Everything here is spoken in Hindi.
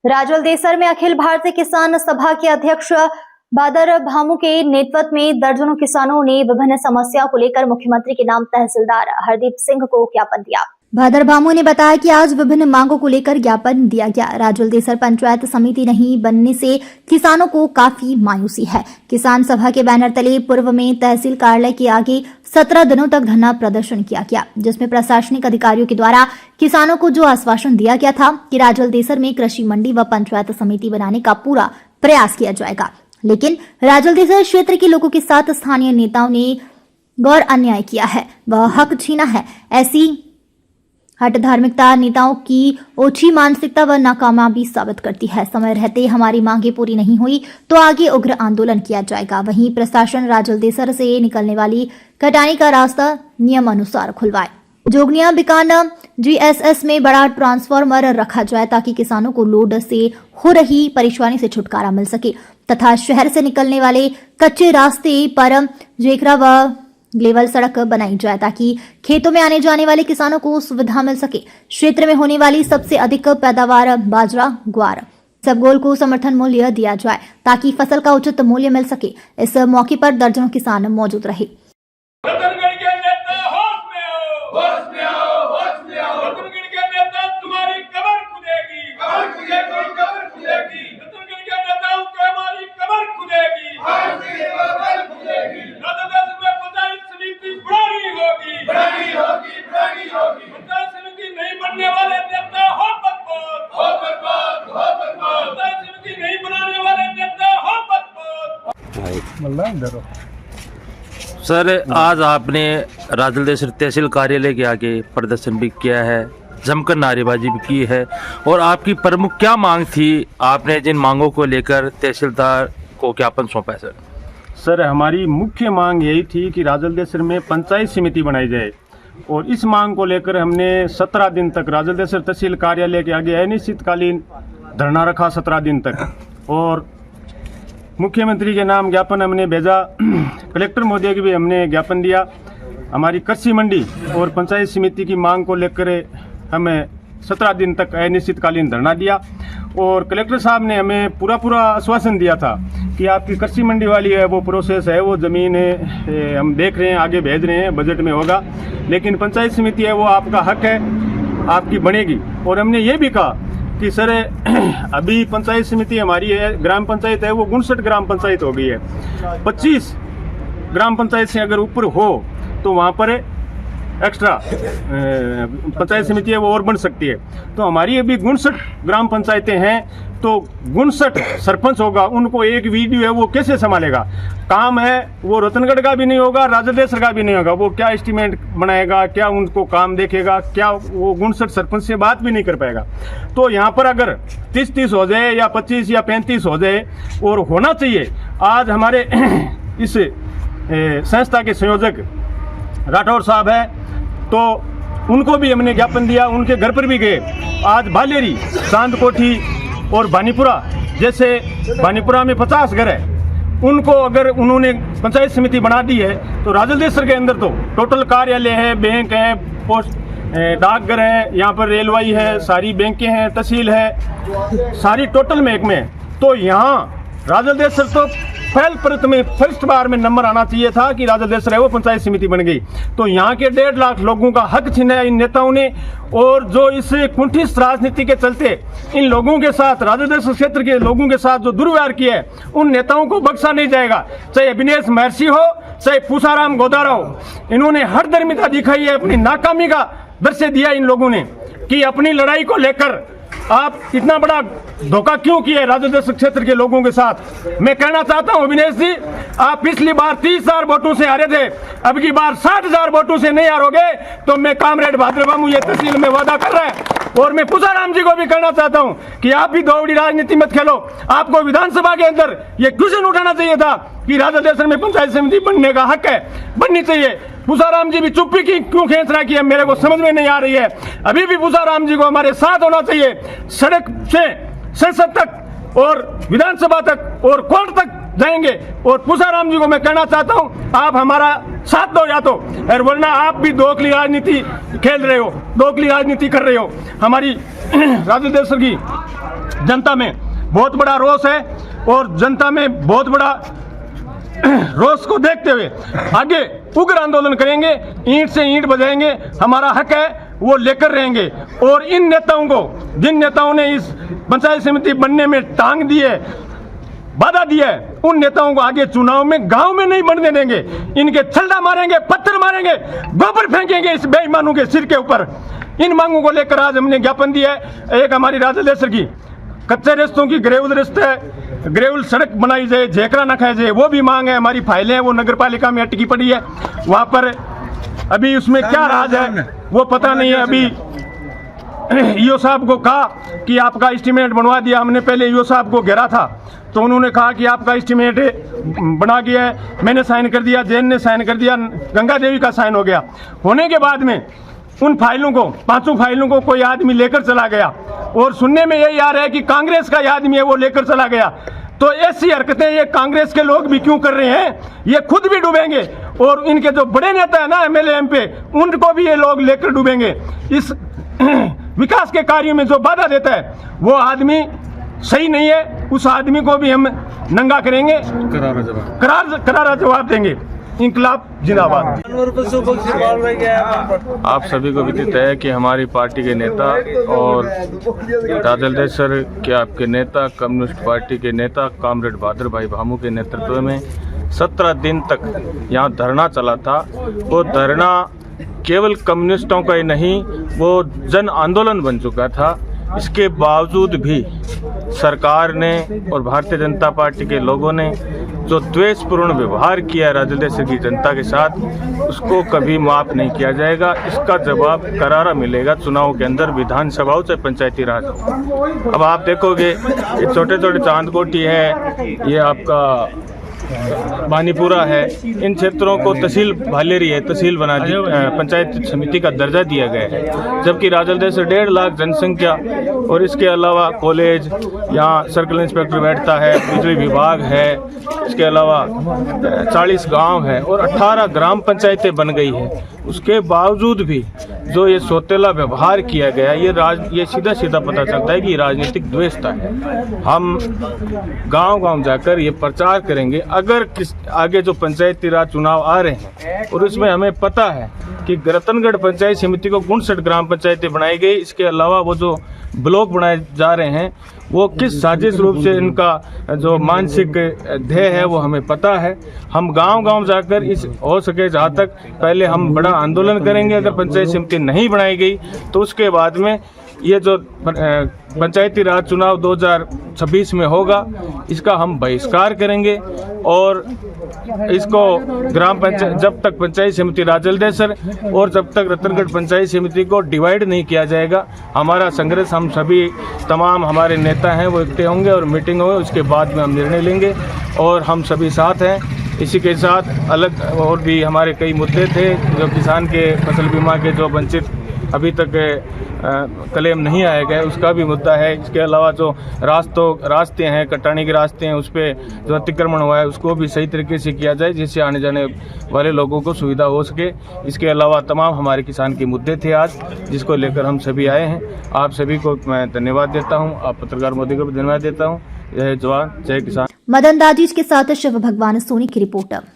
राजवलदेसर में अखिल भारतीय किसान सभा के अध्यक्ष बादर भामू के नेतृत्व में दर्जनों किसानों ने विभिन्न समस्याओं को लेकर मुख्यमंत्री के नाम तहसीलदार हरदीप सिंह को ज्ञापन दिया। बादर भामू ने बताया कि आज विभिन्न मांगों को लेकर ज्ञापन दिया गया। राजवलदेसर पंचायत समिति नहीं बनने से किसानों को काफी मायूसी है। किसान सभा के बैनर तले पूर्व में तहसील कार्यालय के आगे 17 दिनों तक धरना प्रदर्शन किया गया, जिसमें प्रशासनिक अधिकारियों के द्वारा किसानों को जो आश्वासन दिया गया था कि राजवलदेसर में कृषि मंडी व पंचायत समिति बनाने का पूरा प्रयास किया जाएगा, लेकिन राजवलदेसर क्षेत्र के लोगों के साथ स्थानीय नेताओं ने गौर अन्याय किया है, वह हक छीना है। ऐसी हट धार्मिकता नेताओं की ओछी मानसिकता व नाकामयाबी साबित करती है। समय रहते हमारी मांगे पूरी नहीं हुई तो आगे उग्र आंदोलन किया जाएगा। वहीं प्रशासन राजवलदेसर से निकलने वाली कटानी का रास्ता नियम अनुसार खुलवाए। जोगनिया बिकाना GSS में बड़ा ट्रांसफार्मर रखा जाए ताकि किसानों को लोड से हो रही परेशानी से छुटकारा मिल सके तथा शहर से निकलने वाले कच्चे रास्ते पर जेकरा व लेवल सड़क बनाई जाए ताकि खेतों में आने जाने वाले किसानों को सुविधा मिल सके। क्षेत्र में होने वाली सबसे अधिक पैदावार बाजरा ग्वार सबगोल को समर्थन मूल्य दिया जाए ताकि फसल का उचित मूल्य मिल सके। इस मौके पर दर्जनों किसान मौजूद रहे। सर, आज आपने राजवलदेसर तहसील कार्यालय के आगे प्रदर्शन भी किया है, जमकर नारेबाजी भी की है, और आपकी प्रमुख क्या मांग थी? आपने जिन मांगों को लेकर तहसीलदार को ज्ञापन सौंपा है? सर, हमारी मुख्य मांग यही थी कि राजवलदेसर में पंचायत समिति बनाई जाए, और इस मांग को लेकर हमने 17 दिन तक राजवलदेसर तहसील कार्यालय के आगे अनिश्चितकालीन धरना रखा 17 दिन तक, और मुख्यमंत्री के नाम ज्ञापन हमने भेजा। कलेक्टर महोदय की भी हमने ज्ञापन दिया। हमारी कृषि मंडी और पंचायत समिति की मांग को लेकर हमें 17 दिन तक अनिश्चितकालीन धरना दिया, और कलेक्टर साहब ने हमें पूरा आश्वासन दिया था कि आपकी कृषि मंडी वाली है वो प्रोसेस है, वो ज़मीन है, हम देख रहे हैं, आगे भेज रहे हैं, बजट में होगा, लेकिन पंचायत समिति है वो आपका हक है, आपकी बनेगी। और हमने ये भी कहा कि सर अभी पंचायत समिति हमारी है, ग्राम पंचायत है वो 59 ग्राम पंचायत हो गई है। 25 ग्राम पंचायत से अगर ऊपर हो तो वहाँ पर एक्स्ट्रा पंचायत समिति है वो और बन सकती है। तो हमारी अभी 59 ग्राम पंचायतें हैं, तो 59 सरपंच होगा, उनको एक वीडियो है वो कैसे संभालेगा? काम है वो रतनगढ़ का भी नहीं होगा, राजवलदेसर का भी नहीं होगा, वो क्या एस्टीमेट बनाएगा, क्या उनको काम देखेगा, क्या वो 59 सरपंच से बात भी नहीं कर पाएगा। तो यहाँ पर अगर 30-30 हो जाए या 25 या 35 हो जाए, और होना चाहिए। आज हमारे इस संस्था के संयोजक राठौर साहब है, तो उनको भी हमने ज्ञापन दिया, उनके घर पर भी गए। आज भालेरी, चांदकोठी और बानीपुरा जैसे, बानीपुरा में 50 घर है, उनको अगर उन्होंने पंचायत समिति बना दी है तो राजवलदेसर के अंदर तो टोटल कार्यालय है, बैंक है, पोस्ट डाकघर है, यहाँ पर रेलवाई है, सारी बैंकें हैं, तहसील है, सारी टोटल महकमे है। तो यहाँ राजवलदेसर तो पहल प्रत में फर्स्ट बार में नंबर आना चाहिए था कि राजवलदेसर है वो पंचायत समिति बन गई। तो यहाँ के 1.5 लाख लोगों का हक छीना है इन नेताओं ने, और जो इस कुंठित राजनीति के चलते इन लोगों के साथ, राजवलदेसर क्षेत्र के लोगों के साथ जो दुर्व्यवहार किया है, उन नेताओं को बख्शा नहीं जाएगा। चाहे अभिनेश महर्षि हो, चाहे पूसाराम गोदारा हो, इन्होंने हर धर्मिता दिखाई है। अपनी नाकामी का दर्शय दिया इन लोगों ने कि अपनी लड़ाई को लेकर आप इतना बड़ा धोखा क्यों किए राजवलदेसर क्षेत्र के लोगों के साथ। मैं कहना चाहता हूं अविनेश जी, आप पिछली बार 30,000 वोटों से हारे थे, अब की बार 60,000 वोटों से नहीं हारोगे। तो मैं कामरेड भाद्रबामू ये तहसील में वादा कर रहा है। और मैं पूसाराम जी को भी कहना चाहता हूं कि आप भी दौड़ी राजनीति मत खेलो। आपको विधानसभा के अंदर ये क्वेश्चन उठाना चाहिए था कि राजवलदेसर में पंचायत समिति बनने का हक है, बननी चाहिए। पूसाराम जी भी चुप्पी की क्यों खींच रहा है, मेरे को समझ में नहीं आ रही है। अभी भी पूसाराम जी को हमारे साथ होना चाहिए, सड़क से संसद तक और विधानसभा तक और कोर्ट तक जाएंगे। और पूसाराम जी को मैं कहना चाहता हूं, आप हमारा साथ दो या तो, और वरना आप भी दोखली राजनीति खेल रहे हो, दोखली राजनीति कर रहे हो। हमारी राजवलदेसर की जनता में बहुत बड़ा रोष है और जनता में बहुत बड़ा रोष को देखते हुए आगे उग्र आंदोलन करेंगे, ईंट से ईंट बजाएंगे, हमारा हक है वो लेकर रहेंगे। और इन नेताओं को, जिन नेताओं ने इस पंचायत समिति बनने में टांग दी है, बाधा दिया है, उन नेताओं को आगे चुनाव में गांव में नहीं बढ़ने देंगे। इनके छल्ला मारेंगे, पत्थर मारेंगे, गोबर फेंकेंगे इस बेईमानों के सिर के ऊपर। इन मांगों को लेकर आज हमने ज्ञापन दिया है। एक हमारी राजलेसर की कच्चे रास्तों की ग्रेवल रास्ते, ग्रेवल सड़क बनाई जाए, झेकरा न खाया जाए, वो भी मांग है। हमारी फाइलें हैं वो नगर पालिका में अटकी पड़ी है, वहाँ पर अभी उसमें क्या राज है वो पता नहीं है। अभी ईओ साहब को कहा कि आपका एस्टीमेट बनवा दिया, हमने पहले ईओ साहब को घेरा था तो उन्होंने कहा कि आपका एस्टीमेट बना गया है, मैंने साइन कर दिया, जैन ने साइन कर दिया, गंगा देवी का साइन हो गया। होने के बाद में उन फाइलों को, 5 फाइलों को कोई आदमी लेकर चला गया और सुनने में यही आ रहा है कि कांग्रेस का आदमी है वो लेकर चला गया। तो ऐसी हरकतें ये कांग्रेस के लोग भी क्यों कर रहे हैं? ये खुद भी डूबेंगे और इनके जो बड़े नेता है ना, एमएलए एमपी, उनको भी ये लोग लेकर डूबेंगे। इस विकास के कार्यों में जो बाधा देता है वो आदमी सही नहीं है, उस आदमी को भी हम नंगा करेंगे, करारा जवाब देंगे। इंकलाब जिंदाबाद। आप सभी को विदित है कि हमारी पार्टी के नेता और राजलदेसर के आपके नेता, कम्युनिस्ट पार्टी के नेता कामरेड बहादुर भाई भामू के नेतृत्व में 17 दिन तक यहाँ धरना चला था। वो धरना केवल कम्युनिस्टों का ही नहीं, वो जन आंदोलन बन चुका था। इसके बावजूद भी सरकार ने और भारतीय जनता पार्टी के लोगों ने जो द्वेषपूर्ण व्यवहार किया राजलदेसर की जनता के साथ, उसको कभी माफ़ नहीं किया जाएगा। इसका जवाब करारा मिलेगा चुनाव के अंदर, विधानसभाओं से पंचायती राज। अब आप देखोगे ये छोटे छोटे चांदकोटी है, ये आपका बानीपुरा है, इन क्षेत्रों को तहसील भालेरी है, तहसील बना दी, पंचायत समिति का दर्जा दिया गया है। जबकि राजलदेसर 1.5 लाख जनसंख्या और इसके अलावा कॉलेज, यहाँ सर्कल इंस्पेक्टर बैठता है, बिजली विभाग है, इसके अलावा 40 गांव है और 18 ग्राम पंचायतें बन गई है। उसके बावजूद भी जो ये सौतेला व्यवहार किया गया, ये सीधा सीधा पता चलता है कि राजनीतिक द्वेषता है। हम गांव गांव जाकर ये प्रचार करेंगे। अगर आगे जो पंचायती राज चुनाव आ रहे हैं और उसमें हमें पता है कि रतनगढ़ पंचायत समिति को 59 ग्राम पंचायतें बनाई गई, इसके अलावा वो जो ब्लॉक बनाए जा रहे हैं वो किस साजिश रूप से इनका जो मानसिक ध्येय है वो हमें पता है। हम गांव गांव जाकर इस हो सके जहाँ तक पहले हम बड़ा आंदोलन करेंगे। अगर पंचायत समिति नहीं बनाई गई तो उसके बाद में ये जो पंचायती राज चुनाव 2026 में होगा, इसका हम बहिष्कार करेंगे और इसको ग्राम पंचायत, जब तक पंचायत समिति राजलदेसर और जब तक रतनगढ़ पंचायत समिति को डिवाइड नहीं किया जाएगा, हमारा संघर्ष, हम सभी तमाम हमारे नेता हैं वो इकट्ठे होंगे और मीटिंग होगी, उसके बाद में हम निर्णय लेंगे और हम सभी साथ हैं। इसी के साथ अलग और भी हमारे कई मुद्दे थे, जो किसान के फसल बीमा के जो वंचित अभी तक क्लेम नहीं आए गए, उसका भी मुद्दा है। इसके अलावा जो रास्ते हैं, कटानी के रास्ते हैं, उस पर जो अतिक्रमण हुआ है उसको भी सही तरीके से किया जाए, जिससे आने जाने वाले लोगों को सुविधा हो सके। इसके अलावा तमाम हमारे किसान के मुद्दे थे आज, जिसको लेकर हम सभी आए हैं। आप सभी को मैं धन्यवाद देता हूँ, आप पत्रकार मोदी को भी धन्यवाद देता हूँ। जय जवान जय किसान। मदन दाजीज के साथ शिव भगवान सोनी की रिपोर्ट।